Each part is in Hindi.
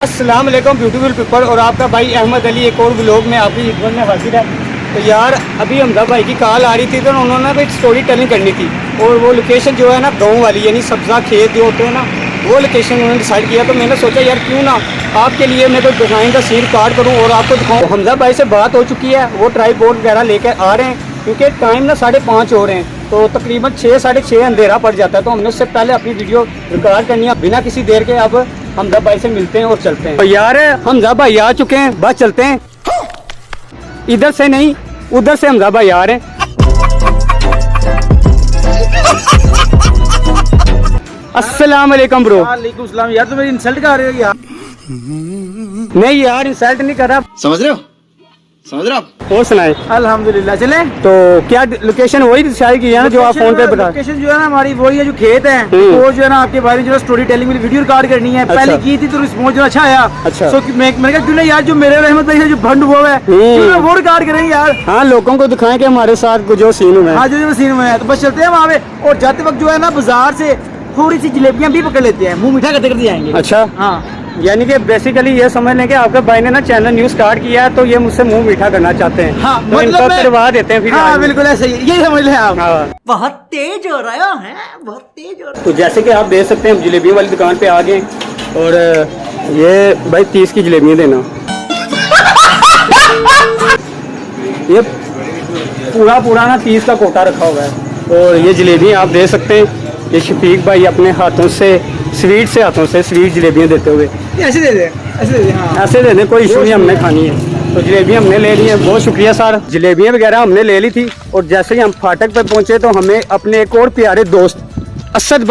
अस्सलाम वालेकुम ब्यूटीफुल पीपल। और आपका भाई अहमद अली एक और व्लॉग में आपकी खिदमत में हाजिर है। तो यार अभी हमदा भाई की कॉल आ रही थी तो उन्होंने भी स्टोरी टेलिंग करनी थी और वो लोकेशन जो है ना गाँव वाली यानी सब्ज़ा खेत जो होते हैं ना वो लोकेशन उन्होंने डिसाइड किया। तो मैंने सोचा यार क्यों ना आपके लिए मैं तो डिज़ाइन का सीन कार्ड करूँ और आपको दिखाऊँ। हमदा भाई से बात हो चुकी है, वो ट्राईपोड वगैरह लेकर आ रहे हैं क्योंकि टाइम ना 5:30 हो रहे हैं तो तकरीबन 6 साढ़े 6 अंधेरा पड़ जाता है। तो हमने उससे पहले अपनी वीडियो रिकॉर्ड करनी है बिना किसी देर के। अब हमदा भाई से मिलते हैं और चलते हैं। तो यार हमदा भाई आ चुके हैं, बस चलते हैं। इधर से नहीं उधर से हमदा भाई आ रहे हैं। अस्सलाम वालेकुम ब्रो। वालेकुम सलाम। यार तुम मेरी इंसल्ट कर रहे हो यार। नहीं यार इंसल्ट नहीं कर रहा, समझ रहे हो आप? और सुनाए। अल्हम्दुलिल्लाह। चले तो क्या लोकेशन वही डिसाइड की है ना जो आप फोन पे बता। लोकेशन जो है ना हमारी वही है जो खेत है वो जो है ना आपके बारे में जो स्टोरी टेलिंग वाली वीडियो रिकॉर्ड करनी है। पहले की थी तो रिस्पॉन्स जो अच्छा आया। अच्छा। सो मैंने कहा क्यों ना यार जो मेरे रहमत भाई से जो भंड हुआ है क्यों ना वो रिकॉर्ड करेंगे यार। हाँ लोगों को दिखाएं कि हमारे साथ कुछ जो सीन हुए। हाँ जो सीन हुए हैं तो बस चलते हैं वहाँ पे। और जाते वक्त जो है ना बाजार से थोड़ी सी जलेबियाँ भी पकड़ लेते हैं, मुँह मीठा करते करते जाएंगे। अच्छा हाँ यानी कि बेसिकली ये समझ लें कि आपके भाई ने ना चैनल न्यूज़ स्टार्ट किया है तो ये मुझसे मुंह मीठा करना चाहते हैं। हाँ तो इनको करवा देते हैं फिर। हाँ बिल्कुल ऐसे ही, यही समझ लें आप। हाँ। बहुत तेज हो रहा है, बहुत तेज हो रहा है। तो जैसे कि आप देख सकते हैं हम जलेबी वाली दुकान पे आ गए और ये भाई 30 की जलेबियाँ देना। ये पूरा ना 30 का कोटा रखा हुआ है। और ये जलेबी आप देख सकते हैं ये शफीक भाई अपने हाथों से स्वीट जलेबियाँ देते हुए। ऐसे दे दे, ऐसे दे दे। हाँ ऐसे देने कोई इशू नहीं, हमने खानी है। तो जलेबी हमने ले ली है, बहुत शुक्रिया सर। जलेबियाँ वगैरह हमने ले ली थी और जैसे ही हम फाटक पर पहुंचे तो हमें अपने एक और प्यारे दोस्त असद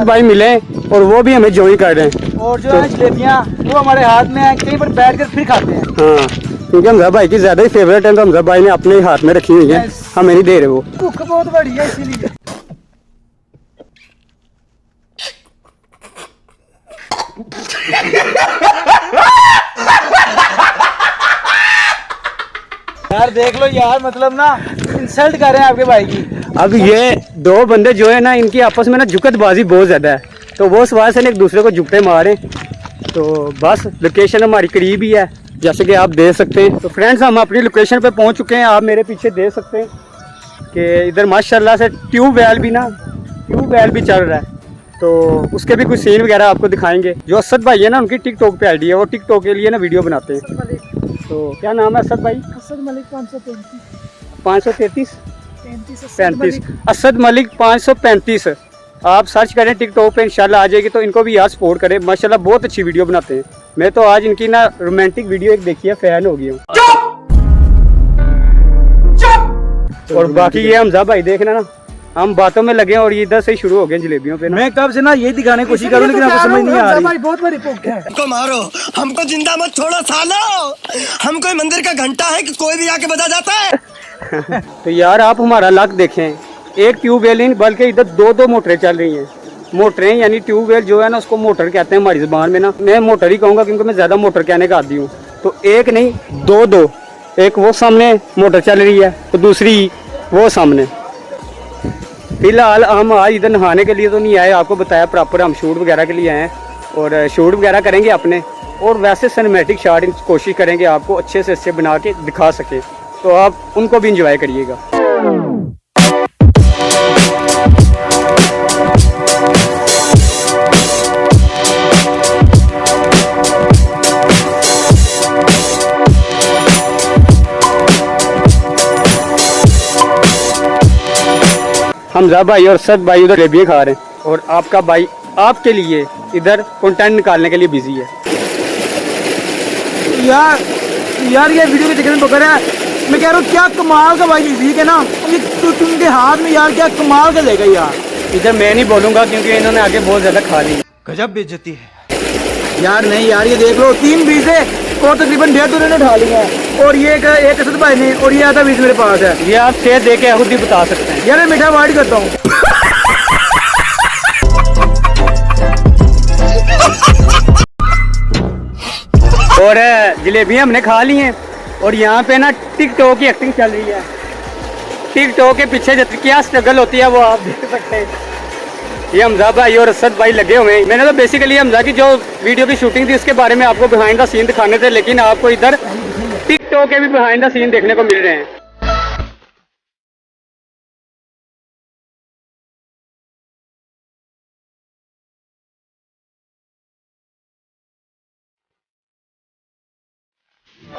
भाई मिले और वो भी हमें ज्वाइन कर रहे हैं। और जो है जलेबियाँ वो हमारे हाथ में है, कहीं पर बैठ कर फिर खाते हैं। हाँ क्योंकि हमजा भाई की ज़्यादा ही फेवरेट है तो हमजा भाई ने अपने ही हाथ में रखी हुई है, हमें नहीं दे रहे वो। भूख बहुत बड़ी है इसीलिए। यार देख लो यार, मतलब ना इंसल्ट कर रहे हैं आपके भाई की। अब ये दो बंदे जो है ना इनकी आपस में ना जुकतबाजी बहुत ज़्यादा है तो वो सवाल से एक दूसरे को जुकते मारे। तो बस लोकेशन हमारी करीब ही है जैसे कि आप देख सकते हैं। तो फ्रेंड्स हम अपनी लोकेशन पे पहुंच चुके हैं, आप मेरे पीछे देख सकते हैं कि इधर माशाल्लाह से ट्यूबवेल भी चल रहा है। तो उसके भी कुछ सीन वगैरह आपको दिखाएंगे। जो असद भाई है ना उनकी टिकटॉक पे आईडी है, वो टिकटॉक के लिए ना वीडियो बनाते हैं। तो क्या नाम है असद भाई? असद मलिक 533 35 असद मलिक 535। आप सर्च करें टिकटॉक पे इंशाल्लाह आ जाएगी। तो इनको भी यार सपोर्ट करें, माशाल्लाह बहुत अच्छी वीडियो बनाते हैं। मैं तो आज इनकी ना रोमांटिक वीडियो एक देखी है, फैन हो गई हूँ। और बाकी ये हमजा भाई देखना ना हम बातों में लगे और ये इधर से शुरू हो गए जलेबियों पे ना। मैं कब से ना ये दिखाने की कोशिश करूँ लेकिन आपको समझ नहीं आ रही। बहुत बड़ी भूख है। हमको मारो, हमको जिंदा मत छोड़ो सालो। हम कोई मंदिर का घंटा है कि कोई भी आके बजा जाता है। तो यार आप हमारा लक देखें, एक ट्यूबवेल नहीं बल्कि इधर दो मोटरें चल रही हैं। मोटरें यानी ट्यूबवेल जो है ना उसको मोटर कहते हैं हमारी ज़बान में ना। मैं मोटर ही कहूँगा क्योंकि मैं ज़्यादा मोटर कहने का आदी हूँ। तो एक नहीं दो, एक वो सामने मोटर चल रही है तो दूसरी वो सामने। फिलहाल हम आज इधर नहाने के लिए तो नहीं आए, आपको बताया प्रॉपर हम शूट वगैरह के लिए आए हैं और शूट वगैरह करेंगे अपने। और वैसे सिनेमैटिक शॉट कोशिश करेंगे आपको अच्छे से अच्छे बना के दिखा सके तो आप उनको भी इंजॉय करिएगा। हमजा भाई और सद भाई उधर जलेबियाँ खा रहे हैं और आपका भाई आपके लिए इधर कंटेंट निकालने के लिए बिजी है। यार ये वीडियो के चक्कर में पकड़ है। मैं कह रहा हूँ क्या कमाल का भाई म्यूजिक है ना, तुमके हाथ में यार क्या कमाल का देगा यार। इधर मैं नहीं बोलूँगा क्योंकि इन्होंने आगे बहुत ज़्यादा खा ली। गजब बेइज्जती है यार नहीं यार ये देख लो 3 बीस है और तकरीबन 1.5 उन्होंने उठा लिया है और ये एक असद भाई ने और ये आधा 20 मेरे पास है। ये आप शेयर दे के खुद ही बता सकते हैं। यार मैं मीठा अवॉइड करता हूँ। और जलेबियाँ हमने खा ली हैं और यहाँ पे ना टिकटॉक की एक्टिंग चल रही है। टिकटॉक के पीछे क्या स्ट्रगल होती है वो आप देख सकते हैं। ये हमजा भाई और असद भाई लगे हुए हैं। मैंने तो बेसिकली हमजा की जो वीडियो की शूटिंग थी उसके बारे में आपको बिहाइंड द सीन दिखाने थे, लेकिन आपको इधर टिकटॉक के भी बिहाइंड द सीन देखने को मिल रहे हैं।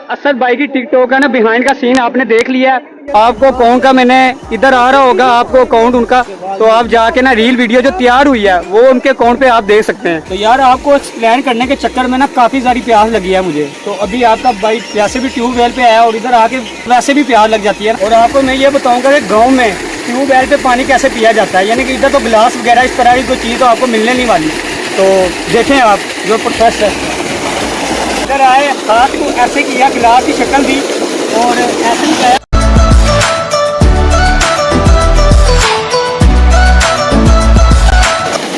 असद भाई की टिकटॉक का ना बिहाइंड का सीन आपने देख लिया। आपको अकाउंट का मैंने इधर आ रहा होगा आपको अकाउंट उनका, तो आप जाके ना रील वीडियो जो तैयार हुई है वो उनके अकाउंट पे आप देख सकते हैं। तो यार आपको एक्सप्लेन करने के चक्कर में ना काफ़ी सारी प्यास लगी है मुझे। तो अभी आपका भाई वैसे भी ट्यूबवेल पे आया और इधर आके वैसे भी प्यास लग जाती है। और आपको मैं ये बताऊँगा कि गाँव में ट्यूबवेल पे पानी कैसे पिया जाता है, यानी कि इधर तो गिलास वगैरह इस तरह की कोई चीज़ तो आपको मिलने नहीं वाली। तो देखें आप जो प्रोसेस है, इधर आए हाथ को ऐसे किया, गिलास की शक्ल दी और ऐसे निकाया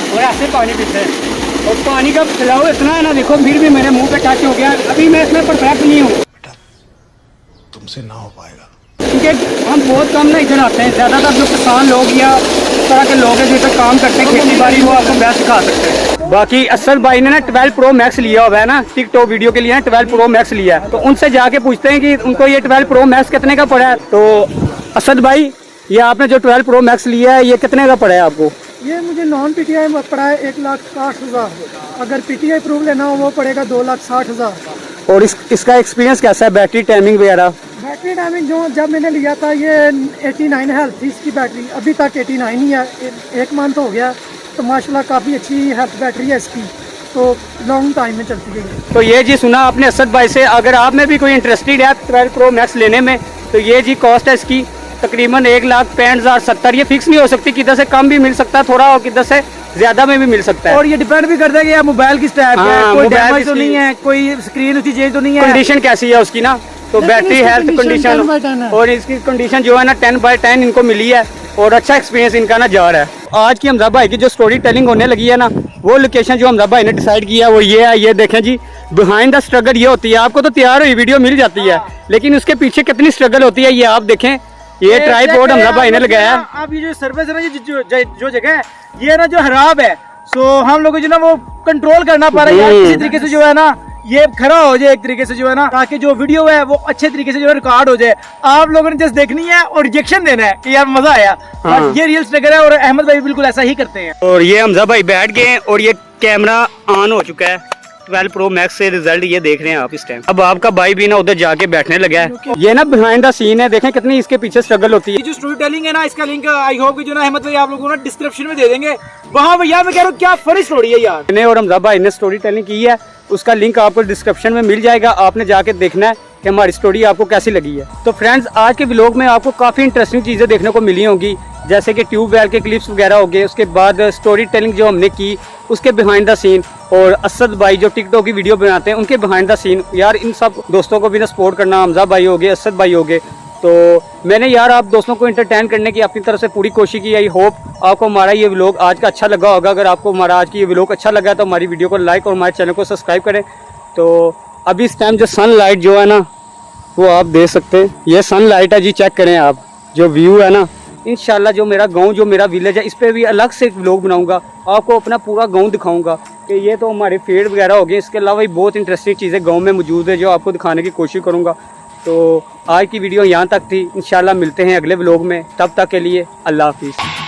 और ऐसे पानी पीते हैं। और पानी का फैलाव इतना है ना, देखो फिर भी मेरे मुंह पे टच हो गया। अभी मैं इसमें परफेक्ट नहीं हूँ, तुमसे ना हो पाएगा, क्योंकि हम बहुत कम ना इधर आते हैं। ज़्यादातर जो किसान लोग या इस तरह के लोग हैं जो इधर काम करते हैं खेती बाड़ी, वो आपको बेस्ट सिखा सकते हैं। बाकी असद भाई ने ना 12 प्रो मैक्स लिया हुआ है ना, टिकटॉक वीडियो के लिए ना 12 प्रो मैक्स लिया है। तो उनसे जाके पूछते हैं कि उनको ये 12 प्रो मैक्स कितने का पड़ा है। तो असद भाई, ये आपने जो 12 प्रो मैक्स लिया है ये कितने का पड़ा है आपको? ये मुझे नॉन PTI में पड़ा है 1,60,000। अगर PTI प्रूफ लेना हो वो पड़ेगा 2,60,000। और इसका एक्सपीरियंस कैसा है, बैटरी टाइमिंग वगैरह? बैटरी टाइमिंग जो जब मैंने लिया था ये 89 हेल्थ थी इसकी बैटरी, अभी तक 89 ही है, 1 मंथ हो गया। तो माशाल्लाह काफ़ी अच्छी हेल्थ बैटरी है इसकी, तो लॉन्ग टाइम में चलती है। तो ये जी सुना आपने असद भाई से। अगर आप में भी कोई इंटरेस्टेड है 12 प्रो मैक्स लेने में, तो ये जी कॉस्ट है इसकी तकरीबन 1,65,070। ये फिक्स नहीं हो सकती, किधर से कम भी मिल सकता है थोड़ा और किधर से ज्यादा में भी मिल सकता है। और ये डिपेंड भी करता है कि मोबाइल किस टाइप का है, कोई डैमेज तो नहीं है, कोई स्क्रीन उसकी चेंज तो नहीं है, कंडीशन कैसी है उसकी ना। तो बैटरी हेल्थ कंडीशन और इसकी कंडीशन जो है ना 10/10 इनको मिली है और अच्छा एक्सपीरियंस इनका ना जा रहा है। आज की हमजा भाई की जो स्टोरी टेलिंग होने लगी है ना, वो लोकेशन जो हमजा भाई ने डिसाइड किया है वो ये है। ये देखें जी, बिहाइंड द स्ट्रगल ये होती है। आपको तो तैयार हुई वीडियो मिल जाती है, लेकिन उसके पीछे कितनी स्ट्रगल होती है ये आप देखें। ये ट्राइपॉड हमजा भाई ने लगाया है। अब ये जो सर्विस है ना, ये जो जगह है ये ना जो खराब है, सो हम लोग जो ना वो कंट्रोल करना पड़ रहा है किसी तरीके से जो है ना ये खड़ा हो जाए एक तरीके से जो है ना, ताकि जो वीडियो है वो अच्छे तरीके से जो है रिकॉर्ड हो जाए। आप लोगों ने जस्ट देखनी है और रिएक्शन देना है कि यार मजा आया। हाँ। ये रियल स्ट्रगल है और अहमद भाई बिल्कुल ऐसा ही करते हैं। और ये हमजा भाई बैठ गए और ये कैमरा ऑन हो चुका है। 12 प्रो मैक्स से रिजल्ट ये देख रहे हैं आप इस टाइम। अब आपका भाई भी ना उधर जाके बैठने लगा है। ये ना बिहाइंड द सीन है, देखें कितनी इसके पीछे स्ट्रगल होती है। ये जो स्टोरी टेलिंग है ना, इसका लिंक आई होप कि जो ना अहमद भाई आप लोगों को ना डिस्क्रिप्शन में दे देंगे। वहाँ भैया मैं कह रहा हूँ क्या फनी स्टोरी है यार। मैंने और हमजा भाई ने स्टोरी टेलिंग की है, उसका लिंक आपको डिस्क्रिप्शन में मिल जाएगा। आपने जाके देखना है कि हमारी स्टोरी आपको कैसी लगी है। तो फ्रेंड्स, आज के व्लॉग में आपको काफ़ी इंटरेस्टिंग चीज़ें देखने को मिली होंगी, जैसे कि ट्यूबवेल के क्लिप्स वगैरह हो गए, उसके बाद स्टोरी टेलिंग जो हमने की उसके बिहाइंड द सीन, और असद भाई जो टिकटॉक की वीडियो बनाते हैं उनके बिहाइंड द सीन। यार इन सब दोस्तों को भी ना सपोर्ट करना। हमजा भाई हो गए, असद भाई हो गए। तो मैंने यार आप दोस्तों को एंटरटेन करने की अपनी तरफ से पूरी कोशिश की। आई होप आपको हमारा ये व्लॉग आज का अच्छा लगा होगा। अगर आपको हमारा आज की ये व्लॉग अच्छा लगा तो हमारी वीडियो को लाइक और हमारे चैनल को सब्सक्राइब करें। तो अभी इस टाइम जो सनलाइट जो है ना वो आप देख सकते हैं, ये सनलाइट है जी, चेक करें आप जो व्यू है ना। इंशाल्लाह जो मेरा गांव, जो मेरा विलेज है, इस पर भी अलग से व्लॉग बनाऊंगा, आपको अपना पूरा गांव दिखाऊंगा कि ये तो हमारे पेड़ वगैरह हो गए। इसके अलावा भी बहुत इंटरेस्टिंग चीज़ें गांव में मौजूद है जो आपको दिखाने की कोशिश करूंगा। तो आज की वीडियो यहाँ तक थी। इंशाल्लाह मिलते हैं अगले व्लॉग में, तब तक के लिए अल्लाह हाफिज़।